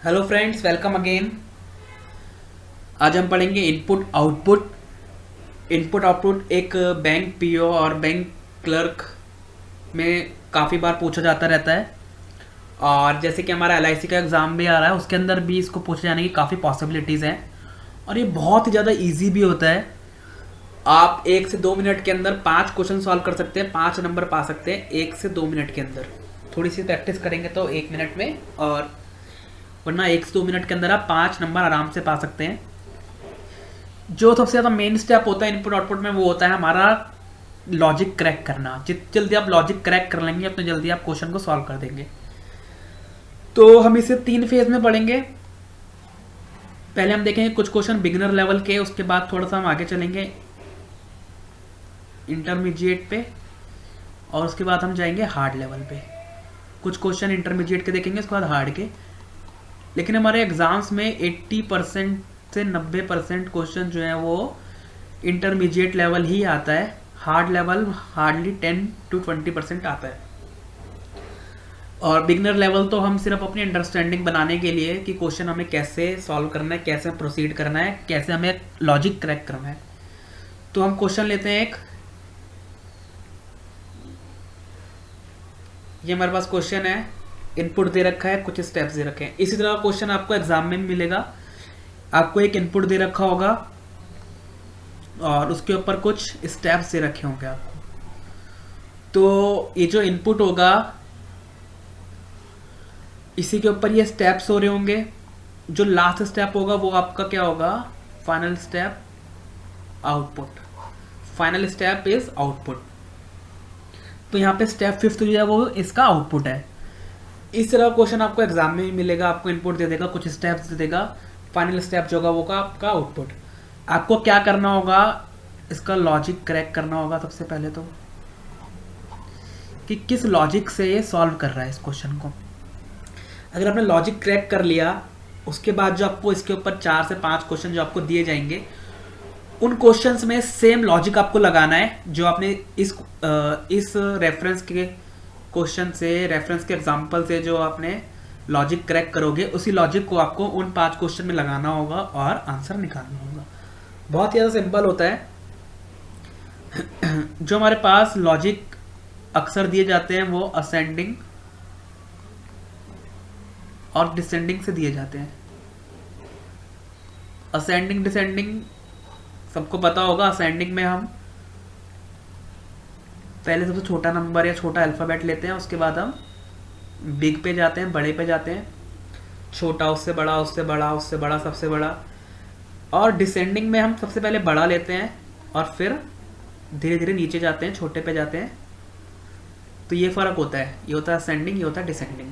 Hello friends, welcome again. आज हम पढ़ेंगे इनपुट आउटपुट। इनपुट आउटपुट एक बैंक पीओ और बैंक क्लर्क में काफ़ी बार पूछा जाता रहता है। और जैसे कि हमारा एलआईसी का एग्ज़ाम भी आ रहा है, उसके अंदर भी इसको पूछे जाने की काफ़ी पॉसिबिलिटीज़ हैं। और ये बहुत ही ज़्यादा ईजी भी होता है। आप 1 से 2 मिनट के अंदर 5 क्वेश्चन सॉल्व कर सकते हैं, 5 नंबर पा सकते हैं 1 से 2 मिनट के अंदर। थोड़ी सी प्रैक्टिस करेंगे तो 1 मिनट में, और वरना 1 से 2 मिनट के अंदर आप 5 नंबर आराम से पा सकते हैं। जो सबसे ज़्यादा मेन स्टेप होता है इनपुट आउटपुट में, वो होता है हमारा लॉजिक क्रैक करना। जितनी जल्दी आप लॉजिक क्रैक कर लेंगे, उतनी जल्दी आप क्वेश्चन को सॉल्व कर देंगे। तो हम इसे 3 फेज में पढ़ेंगे। पहले हम देखेंगे कुछ क्वेश्चन बिगिनर लेवल के, उसके बाद थोड़ा सा हम आगे चलेंगे इंटरमीडिएट पे, और उसके बाद हम जाएंगे हार्ड लेवल पे। कुछ क्वेश्चन इंटरमीडिएट के देखेंगे, उसके बाद हार्ड के। लेकिन हमारे एग्जाम्स में 80% से 90% क्वेश्चन जो है वो इंटरमीडिएट लेवल ही आता है। हार्ड लेवल हार्डली 10 to 20% आता है। और बिगनर लेवल तो हम सिर्फ अपनी अंडरस्टैंडिंग बनाने के लिए कि क्वेश्चन हमें कैसे सॉल्व करना है, कैसे प्रोसीड करना है, कैसे हमें लॉजिक क्रैक करना है। तो हम क्वेश्चन लेते हैं एक। ये हमारे पास क्वेश्चन है, इनपुट दे रखा है, कुछ स्टेप्स दे रखे हैं। इसी तरह क्वेश्चन आपको एग्जाम में मिलेगा। आपको एक इनपुट दे रखा होगा और उसके ऊपर कुछ स्टेप्स दे रखे होंगे आपको। तो ये जो इनपुट होगा, इसी के ऊपर ये स्टेप्स हो रहे होंगे। जो लास्ट स्टेप होगा वो आपका क्या होगा? Final step, output. Final step is output. तो यहाँ पे स्टेप 5th जो है वो इसका आउटपुट है। इस तरह क्वेश्चन आपको एग्जाम में भी मिलेगा। आपको इनपुट दे देगा, कुछ स्टेप्स दे देगा, फाइनल स्टेप जो होगा वो का आपका आउटपुट। आपको क्या करना होगा? इसका लॉजिक क्रैक करना होगा सबसे पहले तो, कि किस लॉजिक से ये सॉल्व कर रहा है इस क्वेश्चन को। अगर आपने लॉजिक क्रैक कर लिया, उसके बाद जो आपको इसके ऊपर 4 से 5 क्वेश्चन जो आपको दिए जाएंगे, उन क्वेश्चंस में सेम लॉजिक आपको लगाना है जो आपने इस रेफरेंस के क्वेश्चन से, रेफरेंस के एग्जांपल से जो आपने लॉजिक क्रैक करोगे, उसी लॉजिक को आपको उन 5 क्वेश्चन में लगाना होगा और आंसर निकालना होगा। बहुत ही ज़्यादा सिंपल होता है। जो हमारे पास लॉजिक अक्सर दिए जाते हैं वो असेंडिंग और डिसेंडिंग से दिए जाते हैं। असेंडिंग डिसेंडिंग सबको पता होगा। असेंडिंग में हम पहले सबसे छोटा नंबर या छोटा अल्फ़ाबेट लेते हैं, उसके बाद हम बिग पे जाते हैं, बड़े पे जाते हैं, छोटा उससे बड़ा, उससे बड़ा, उससे बड़ा, सबसे बड़ा। और डिसेंडिंग में हम सबसे पहले बड़ा लेते हैं और फिर धीरे धीरे नीचे जाते हैं, छोटे पे जाते हैं। तो ये फ़र्क होता है। ये होता है असेंडिंग, ये होता है डिसेंडिंग।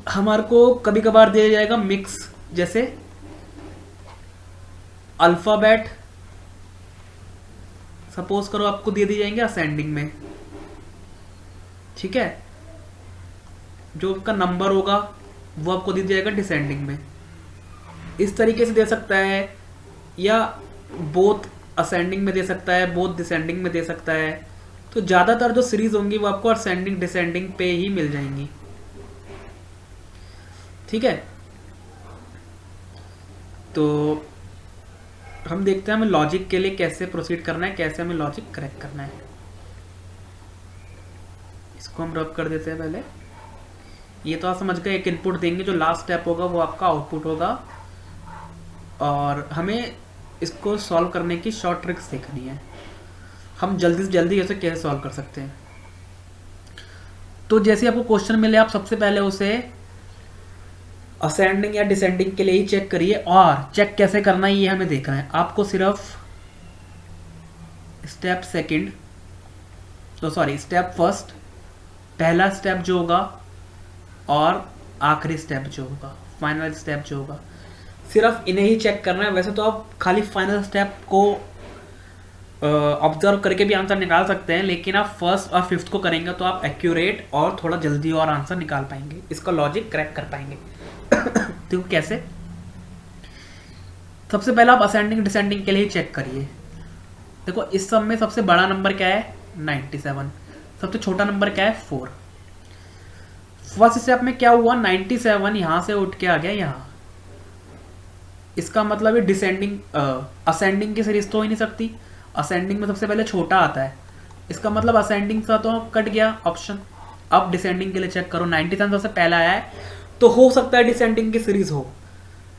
हमारे को कभी कभार दिया जाएगा मिक्स, जैसे अल्फ़ाबेट सपोज करो आपको दे दिए जाएंगे असेंडिंग में, ठीक है। जो उसका नंबर होगा वो आपको दे दिया जाएगा डिसेंडिंग में। इस तरीके से दे सकता है, या बोथ असेंडिंग में दे सकता है, बोथ डिसेंडिंग में दे सकता है। तो ज़्यादातर जो सीरीज होंगी वो आपको असेंडिंग डिसेंडिंग पे ही मिल जाएंगी, ठीक है। तो हम देखते हैं हमें लॉजिक के लिए कैसे प्रोसीड करना है, कैसे हमें लॉजिक क्रैक करना है। इसको हम रब कर देते हैं पहले। ये तो आप समझ गए, एक इनपुट देंगे, जो लास्ट स्टेप होगा वो आपका आउटपुट होगा। और हमें इसको सॉल्व करने की शॉर्ट ट्रिक्स देखनी है, हम जल्दी से जल्दी इसे कैसे सॉल्व कर सकते हैं। तो जैसे आपको क्वेश्चन मिले, आप सबसे पहले उसे असेंडिंग या डिसेंडिंग के लिए ही चेक करिए। और चेक कैसे करना है ये हमें देखना है। आपको सिर्फ स्टेप सेकंड, तो सॉरी स्टेप फर्स्ट, पहला स्टेप जो होगा और आखिरी स्टेप जो होगा, फाइनल स्टेप जो होगा, सिर्फ इन्हें ही चेक करना है। वैसे तो आप खाली फाइनल स्टेप को ऑब्जर्व करके भी आंसर निकाल सकते हैं, लेकिन आप फर्स्ट और फिफ्थ को करेंगे तो आप एक्यूरेट और थोड़ा जल्दी और आंसर निकाल पाएंगे, इसका लॉजिक क्रैक कर पाएंगे। देखो कैसे। सबसे पहले आप असेंडिंग डिसेंडिंग के लिए ही चेक करिए। देखो इस सब में सबसे बड़ा नंबर क्या है? 97। सबसे छोटा नंबर क्या है? 4। फर्स्ट स्टेप में क्या हुआ, 97 यहां से उठ के आ गया यहाँ। इसका मतलब है डिसेंडिंग, असेंडिंग की सीरीज तो हो ही नहीं सकती, असेंडिंग में सबसे पहले छोटा आता है, इसका मतलब असेंडिंग का तो कट गया ऑप्शन। अब डिसेंडिंग के लिए चेक करो, 97 सबसे पहला आया है तो हो सकता है डिसेंडिंग की सीरीज हो।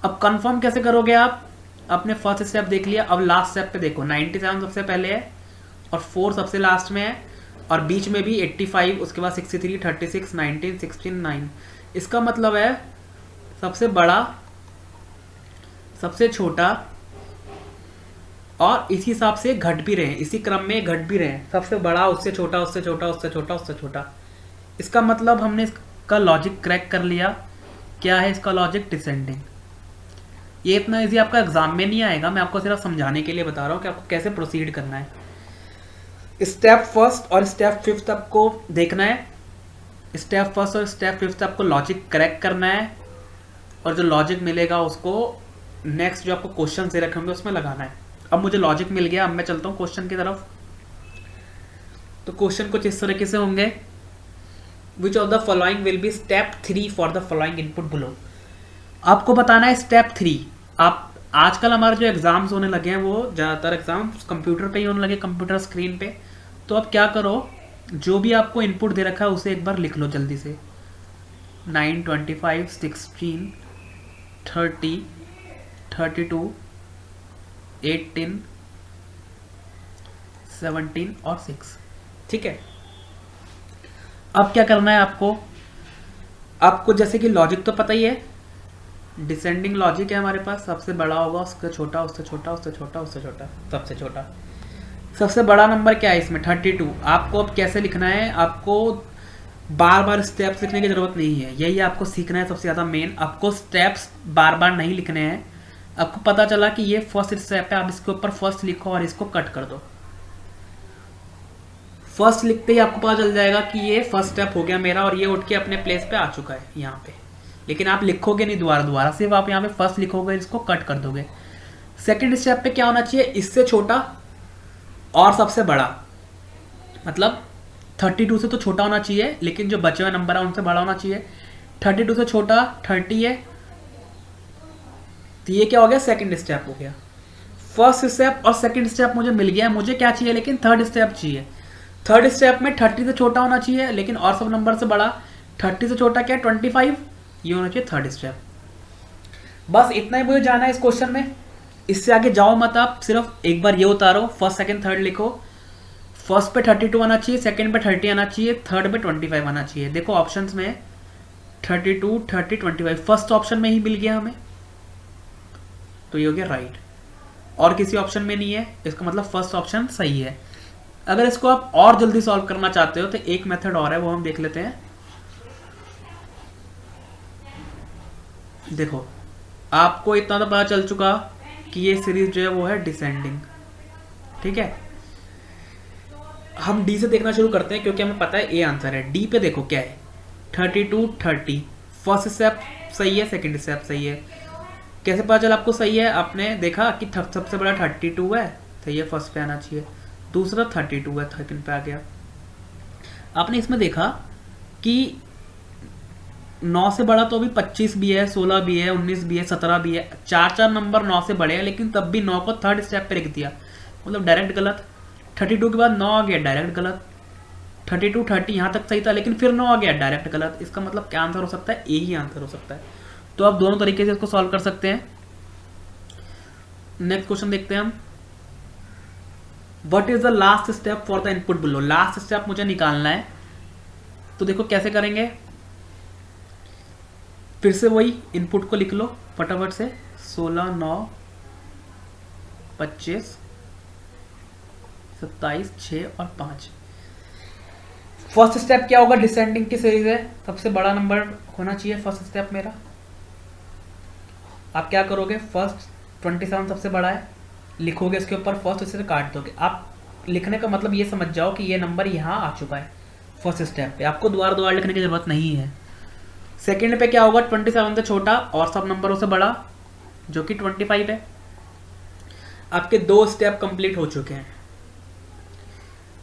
अब कंफर्म कैसे करोगे आप, आपने फर्स्ट स्टेप देख लिया, अब लास्ट स्टेप पे देखो, 97 सबसे पहले है और 4 सबसे लास्ट में है और बीच में भी 85, उसके बाद 63, 36, 19, 16, 9। इसका मतलब है सबसे बड़ा, सबसे छोटा और इसी हिसाब से घट भी रहे हैं, इसी क्रम में घट भी रहे हैं, सबसे बड़ा उससे छोटा उससे छोटा उससे छोटा उससे छोटा। इसका मतलब हमने इसका लॉजिक क्रैक कर लिया। क्या है इसका लॉजिक, डिसेंडिंग। ये इतना इजी आपका एग्जाम में नहीं आएगा, मैं आपको सिर्फ समझाने के लिए बता रहा हूँ कि आपको कैसे प्रोसीड करना है। स्टेप फर्स्ट और स्टेप फिफ्थ आपको देखना है, स्टेप फर्स्ट और स्टेप फिफ्थ आपको लॉजिक क्रैक करना है और जो लॉजिक मिलेगा उसको नेक्स्ट जो आपको क्वेश्चन दे रखे होंगे उसमें लगाना है। अब मुझे लॉजिक मिल गया, अब मैं चलता हूँ क्वेश्चन की तरफ। तो क्वेश्चन कुछ इस तरीके से होंगे, which of the following will be step 3 for the following input below. आपको बताना है स्टेप 3। आप आजकल हमारे जो एग्जाम्स होने लगे हैं वो ज़्यादातर एग्जाम्स कंप्यूटर पे ही होने लगे, कंप्यूटर स्क्रीन पे। तो अब क्या करो, जो भी आपको इनपुट दे रखा है उसे एक बार लिख लो जल्दी से। 9, 25, 16, 30, 32, 18, 17 और 6। ठीक है, अब क्या करना है आपको जैसे कि लॉजिक तो पता ही है, डिसेंडिंग लॉजिक है हमारे पास, सबसे बड़ा होगा उससे छोटा उससे छोटा उससे छोटा उससे छोटा सबसे छोटा। सबसे बड़ा नंबर क्या है इसमें, 32। आपको अब कैसे लिखना है, आपको बार बार स्टेप्स लिखने की जरूरत नहीं है, यही आपको सीखना है सबसे ज़्यादा मेन। आपको स्टेप्स बार बार नहीं लिखने हैं, आपको पता चला कि ये फर्स्ट स्टेप है, आप इसके ऊपर फर्स्ट लिखो और इसको कट कर दो। फर्स्ट लिखते ही आपको पता चल जाएगा कि ये फर्स्ट स्टेप हो गया मेरा और ये उठ के अपने प्लेस पे आ चुका है यहाँ पे। लेकिन आप लिखोगे नहीं दोबारा, सिर्फ आप यहाँ पे फर्स्ट लिखोगे, इसको कट कर दोगे। सेकंड स्टेप पे क्या होना चाहिए, इससे छोटा और सबसे बड़ा, मतलब 32 से तो छोटा होना चाहिए लेकिन जो बचे हुए नंबर है उनसे बड़ा होना चाहिए। 32 से छोटा 30 है, तो ये क्या हो गया, सेकंड स्टेप हो गया। फर्स्ट स्टेप और सेकंड स्टेप मुझे मिल गया, मुझे क्या चाहिए लेकिन थर्ड स्टेप चाहिए। थर्ड स्टेप में 30 से छोटा होना चाहिए लेकिन और सब नंबर से बड़ा। 30 से छोटा क्या, 25, ये होना चाहिए थर्ड स्टेप। बस इतना ही मुझे जाना है इस क्वेश्चन में, इससे आगे जाओ मत। आप सिर्फ एक बार ये उतारो, फर्स्ट सेकंड थर्ड लिखो। फर्स्ट पे 32 आना चाहिए, सेकंड पे 30 आना चाहिए, थर्ड पे 25 आना चाहिए। देखो ऑप्शंस में 32, 30, 25 फर्स्ट ऑप्शन में ही मिल गया हमें, तो ये हो गया राइट। और किसी ऑप्शन में नहीं है, इसका मतलब फर्स्ट ऑप्शन सही है। अगर इसको आप और जल्दी सॉल्व करना चाहते हो तो एक मेथड और है, वो हम देख लेते हैं। देखो आपको इतना तो पता चल चुका कि ये सीरीज जो है वो है डिसेंडिंग। ठीक है, हम डी से देखना शुरू करते हैं क्योंकि हमें पता है ए आंसर है। डी पे देखो क्या है, 32, 30 फर्स्ट स्टेप सही है, सेकंड स्टेप सही है। कैसे पता चला आपको सही है, आपने देखा कि सबसे बड़ा 32 है तो ये फर्स्ट पे आना चाहिए, दूसरा 32 है सेकंड पे आ गया। आपने इसमें देखा कि 9 से बड़ा तो अभी 25 भी है, 16 भी है, 19 भी है, 17 भी है, चार नंबर 9 से बड़े हैं लेकिन तब भी 9 को थर्ड स्टेप पे लिख दिया, मतलब डायरेक्ट गलत। 32 के बाद 9 आ गया, डायरेक्ट गलत। 32, 30 यहाँ तक सही था लेकिन फिर 9 आ गया, डायरेक्ट गलत। इसका मतलब क्या आंसर हो सकता है, ए ही आंसर हो सकता है। तो आप दोनों तरीके से इसको सॉल्व कर सकते हैं। नेक्स्ट क्वेश्चन देखते हैं हम। What is the last step for the input below. Last step मुझे निकालना है, तो देखो कैसे करेंगे। फिर से वही इनपुट को लिख लो फटाफट से, 16, 9, 25, 27, 6 और 5। फर्स्ट स्टेप क्या होगा, डिसेंडिंग की सीरीज है, सबसे बड़ा नंबर होना चाहिए फर्स्ट स्टेप मेरा। आप क्या करोगे, फर्स्ट 27 सबसे बड़ा है, लिखोगे इसके ऊपर फर्स्ट, इसे काट दोगे। आप लिखने का मतलब ये समझ जाओ कि ये नंबर यहाँ आ चुका है फर्स्ट स्टेप पे, आपको दोबारा लिखने की जरूरत नहीं है। सेकंड पे क्या होगा, 27 से छोटा और सब नंबरों से बड़ा जो कि 25 है। आपके 2 स्टेप कंप्लीट हो चुके हैं।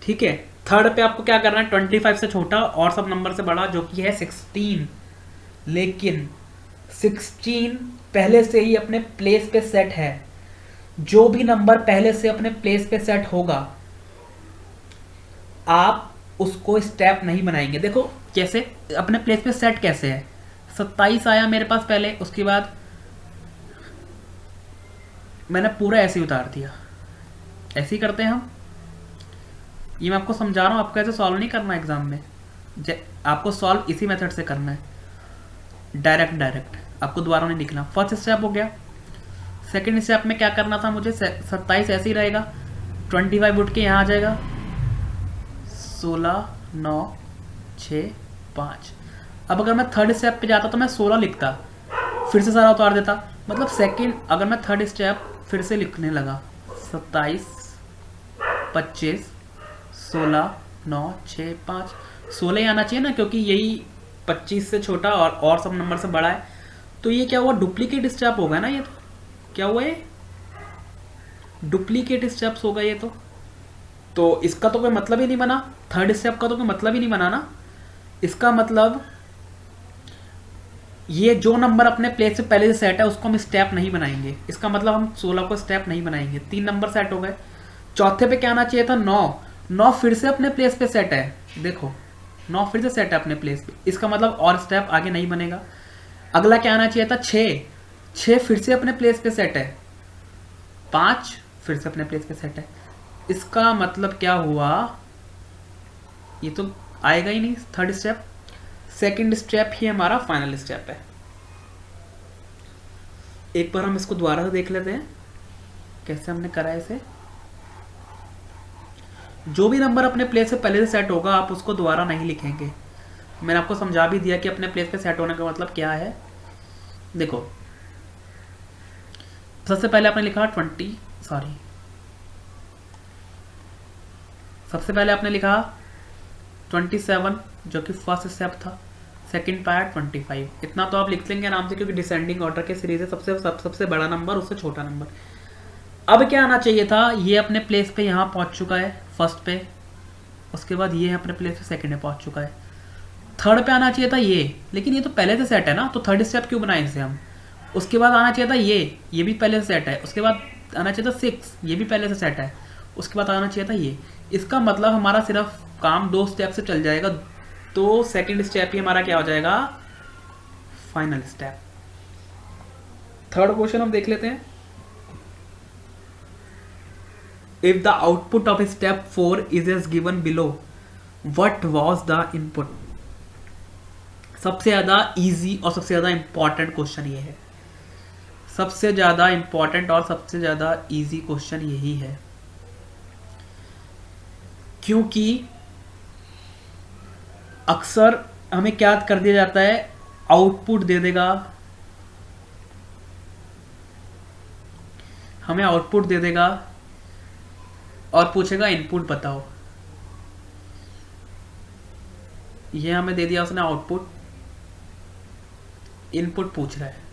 ठीक है, थर्ड पे आपको क्या करना है, 25 से छोटा और सब नंबर से बड़ा, जो कि है 16। लेकिन 16 पहले से ही अपने प्लेस पे सेट है। जो भी नंबर पहले से अपने प्लेस पे सेट होगा, आप उसको स्टेप नहीं बनाएंगे। देखो कैसे अपने प्लेस पे सेट कैसे है, 27 आया मेरे पास पहले, उसके बाद मैंने पूरा ऐसे ही उतार दिया। ऐसे ही करते हैं हम। ये मैं आपको समझा रहा हूँ, आपको ऐसे सॉल्व नहीं करना एग्जाम में। आपको सॉल्व इसी मेथड से करना है, डायरेक्ट। आपको दोबारा नहीं लिखना। फर्स्ट स्टेप हो गया। सेकंड स्टेप में क्या करना था मुझे, 27 ऐसे ही रहेगा, 25 उठ के यहाँ आ जाएगा, 16 9 6 5। अब अगर मैं थर्ड स्टेप पे जाता तो मैं 16 लिखता, फिर से सारा उतार देता। मतलब सेकंड, अगर मैं थर्ड स्टेप फिर से लिखने लगा, 27 25 16 9 6 5, 16 ही आना चाहिए ना, क्योंकि यही 25 से छोटा और सब नंबर से बड़ा है। तो ये क्या हुआ, डुप्लीकेट स्टेप होगा ना। ये तो क्या हुआ, ये डुप्लीकेट स्टेप्स होगा ये तो इसका तो कोई मतलब ही नहीं बना। थर्ड स्टेप का तो कोई मतलब ही नहीं बना ना। इसका मतलब ये जो नंबर अपने प्लेस से पहले से सेट है उसको हम स्टेप नहीं बनाएंगे। इसका मतलब हम 16 को स्टेप नहीं बनाएंगे। 3 नंबर सेट हो गए। चौथे पे क्या आना चाहिए था, 9 फिर से अपने प्लेस पे सेट है। देखो 9 फिर से सेट है अपने प्लेस पे, इसका मतलब और स्टेप आगे नहीं बनेगा। अगला क्या आना चाहिए था, 6 फिर से अपने प्लेस पे सेट है। 5 फिर से अपने प्लेस पे सेट है। इसका मतलब क्या हुआ, ये तो आएगा ही नहीं थर्ड स्टेप। सेकंड स्टेप ही हमारा फाइनल स्टेप है। एक बार हम इसको दोबारा से देख लेते हैं कैसे हमने करा है इसे। जो भी नंबर अपने प्लेस से पहले से सेट होगा आप उसको दोबारा नहीं लिखेंगे। मैंने आपको समझा भी दिया कि अपने प्लेस पे सेट होने का मतलब क्या है। देखो सबसे पहले आपने लिखा सबसे पहले आपने लिखा 27 जो कि फर्स्ट स्टेप था। सेकंड पे आया 25। इतना तो आप लिख लेंगे आराम से, क्योंकि डिसेंडिंग ऑर्डर के सीरीज है। सबसे बड़ा नंबर उससे छोटा नंबर। अब क्या आना चाहिए था, ये अपने प्लेस पे यहाँ पहुँच चुका है फर्स्ट पे, उसके बाद ये अपने प्लेस पे सेकंड में पहुँच चुका है। थर्ड पे आना चाहिए था ये, लेकिन ये तो पहले से सेट है ना, तो थर्ड स्टेप क्यों बनाए इसे हम। उसके बाद आना चाहिए था ये भी पहले से सेट है। उसके बाद आना चाहिए था 6, ये भी पहले से सेट है। उसके बाद आना चाहिए था ये। इसका मतलब हमारा सिर्फ काम 2 स्टेप से चल जाएगा। तो सेकंड स्टेप ही हमारा क्या हो जाएगा, फाइनल स्टेप। थर्ड क्वेश्चन हम देख लेते हैं। If the output of step 4 is as given below, what was the input. सबसे ज्यादा इजी और सबसे ज्यादा इंपॉर्टेंट क्वेश्चन ये है। सबसे ज्यादा इंपॉर्टेंट और सबसे ज्यादा इजी क्वेश्चन यही है, क्योंकि अक्सर हमें क्या कर दिया जाता है, आउटपुट दे देगा, हमें आउटपुट दे देगा और पूछेगा इनपुट बताओ। ये हमें दे दिया उसने आउटपुट, इनपुट पूछ रहा है।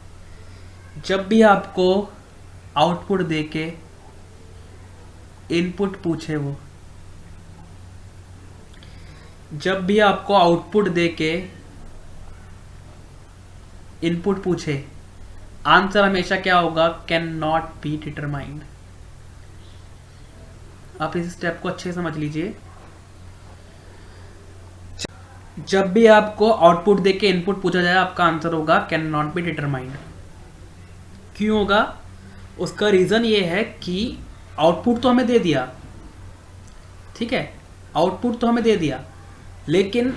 जब भी आपको आउटपुट देके इनपुट पूछे, वो जब भी आपको आउटपुट देके इनपुट पूछे, आंसर हमेशा क्या होगा, कैन नॉट बी डिटरमाइंड। आप इस स्टेप को अच्छे से समझ लीजिए। जब भी आपको आउटपुट देके इनपुट पूछा जाए, आपका आंसर होगा कैन नॉट बी डिटरमाइंड। क्यों होगा, उसका रीजन ये है कि आउटपुट तो हमें दे दिया, ठीक है, आउटपुट तो हमें दे दिया, लेकिन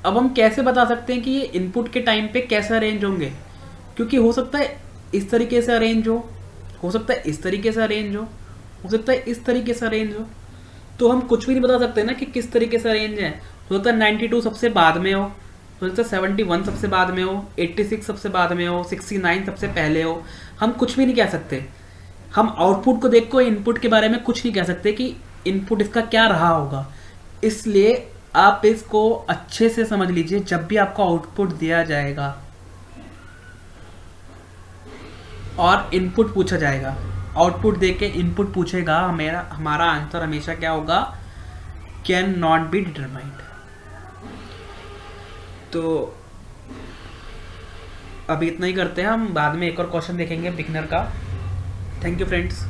अब हम कैसे बता सकते हैं कि ये इनपुट के टाइम पे कैसे अरेंज होंगे। क्योंकि हो सकता है इस तरीके से अरेंज हो सकता है इस तरीके से अरेंज हो सकता है इस तरीके से अरेंज हो। तो हम कुछ भी नहीं बता सकते ना कि किस तरीके से अरेंज है। हो सकता है 92 सबसे बाद में हो सकता है 71 सबसे बाद में हो, 86 सबसे बाद में हो, 69 सबसे पहले हो। हम कुछ भी नहीं कह सकते। हम आउटपुट को देख को इनपुट के बारे में कुछ नहीं कह सकते कि इनपुट इसका क्या रहा होगा। इसलिए आप इसको अच्छे से समझ लीजिए। जब भी आपको आउटपुट दिया जाएगा और इनपुट पूछा जाएगा, आउटपुट देके इनपुट पूछेगा, हमारा आंसर हमेशा क्या होगा, कैन नॉट बी डिटरमाइंड। तो अभी इतना ही करते हैं, हम बाद में एक और क्वेश्चन देखेंगे बिगनर का। Thank you friends.